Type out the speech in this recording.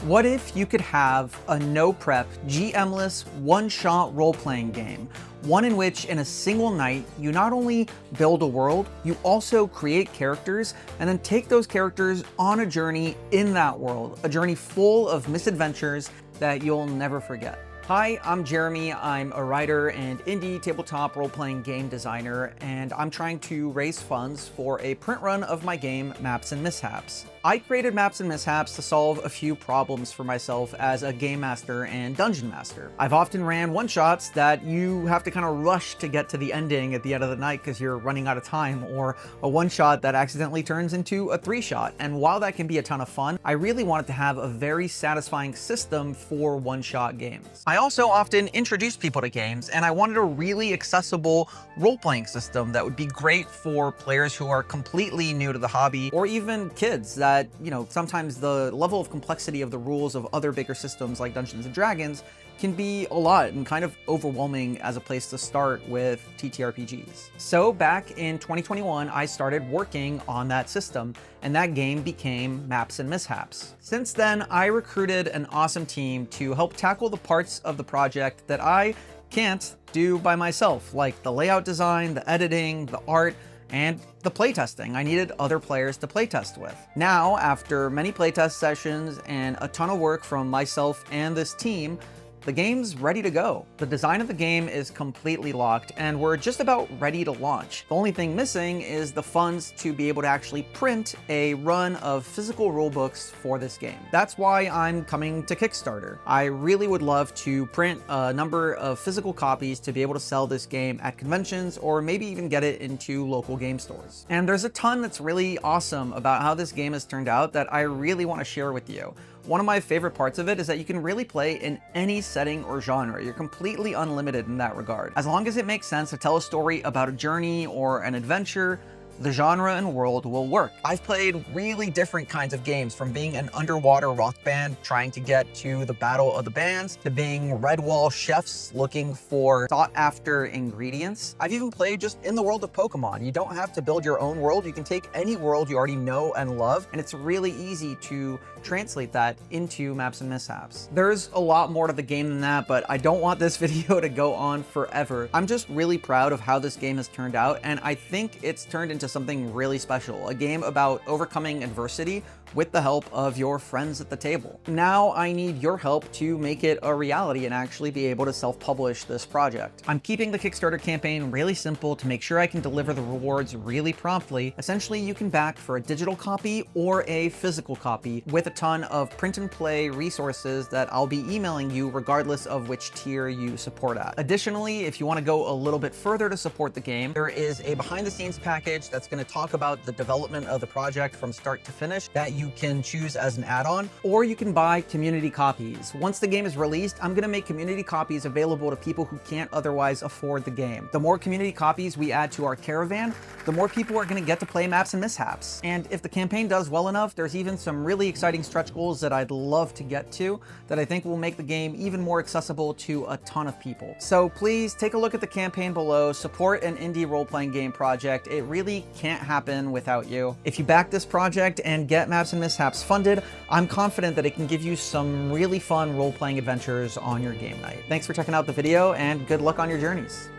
What if you could have a no-prep, GM-less, one-shot role-playing game? One in which, in a single night, you not only build a world, you also create characters, and then take those characters on a journey in that world. A journey full of misadventures that you'll never forget. Hi, I'm Jeremy. I'm a writer and indie tabletop role-playing game designer, and I'm trying to raise funds for a print run of my game, Maps and Mishaps. I created Maps and Mishaps to solve a few problems for myself as a game master and dungeon master. I've often ran one-shots that you have to kind of rush to get to the ending at the end of the night because you're running out of time, or a one-shot that accidentally turns into a three-shot. And while that can be a ton of fun, I really wanted to have a very satisfying system for one-shot games. I also often introduce people to games, and I wanted a really accessible role-playing system that would be great for players who are completely new to the hobby, or even kids that, sometimes the level of complexity of the rules of other bigger systems like Dungeons and Dragons can be a lot and kind of overwhelming as a place to start with TTRPGs. So back in 2021, I started working on that system, and that game became Maps and Mishaps. Since then, I recruited an awesome team to help tackle the parts of the project that I can't do by myself, like the layout design, the editing, the art, and the playtesting. I needed other players to playtest with. Now, after many playtest sessions and a ton of work from myself and this team, the game's ready to go. The design of the game is completely locked, and we're just about ready to launch. The only thing missing is the funds to be able to actually print a run of physical rulebooks for this game. That's why I'm coming to Kickstarter. I really would love to print a number of physical copies to be able to sell this game at conventions, or maybe even get it into local game stores. And there's a ton that's really awesome about how this game has turned out that I really want to share with you. One of my favorite parts of it is that you can really play in any setting or genre. You're completely unlimited in that regard. As long as it makes sense to tell a story about a journey or an adventure, the genre and world will work. I've played really different kinds of games, from being an underwater rock band trying to get to the Battle of the Bands, to being red wall chefs looking for sought after ingredients. I've even played just in the world of Pokemon. You don't have to build your own world. You can take any world you already know and love, and it's really easy to translate that into Maps and Mishaps. There's a lot more to the game than that, but I don't want this video to go on forever. I'm just really proud of how this game has turned out, and I think it's turned into something really special. A game about overcoming adversity with the help of your friends at the table. Now I need your help to make it a reality and actually be able to self-publish this project. I'm keeping the Kickstarter campaign really simple to make sure I can deliver the rewards really promptly. Essentially, you can back for a digital copy or a physical copy, with a ton of print and play resources that I'll be emailing you regardless of which tier you support at. Additionally, if you want to go a little bit further to support the game, there is a behind the scenes package that's going to talk about the development of the project from start to finish that you can choose as an add-on, or you can buy community copies. Once the game is released, I'm going to make community copies available to people who can't otherwise afford the game. The more community copies we add to our caravan, the more people are going to get to play Maps and Mishaps. And if the campaign does well enough, there's even some really exciting stretch goals that I'd love to get to that I think will make the game even more accessible to a ton of people. So please take a look at the campaign below, support an indie role-playing game project. It really can't happen without you. If you back this project and get Maps and Mishaps funded, I'm confident that it can give you some really fun role-playing adventures on your game night. Thanks for checking out the video, and good luck on your journeys.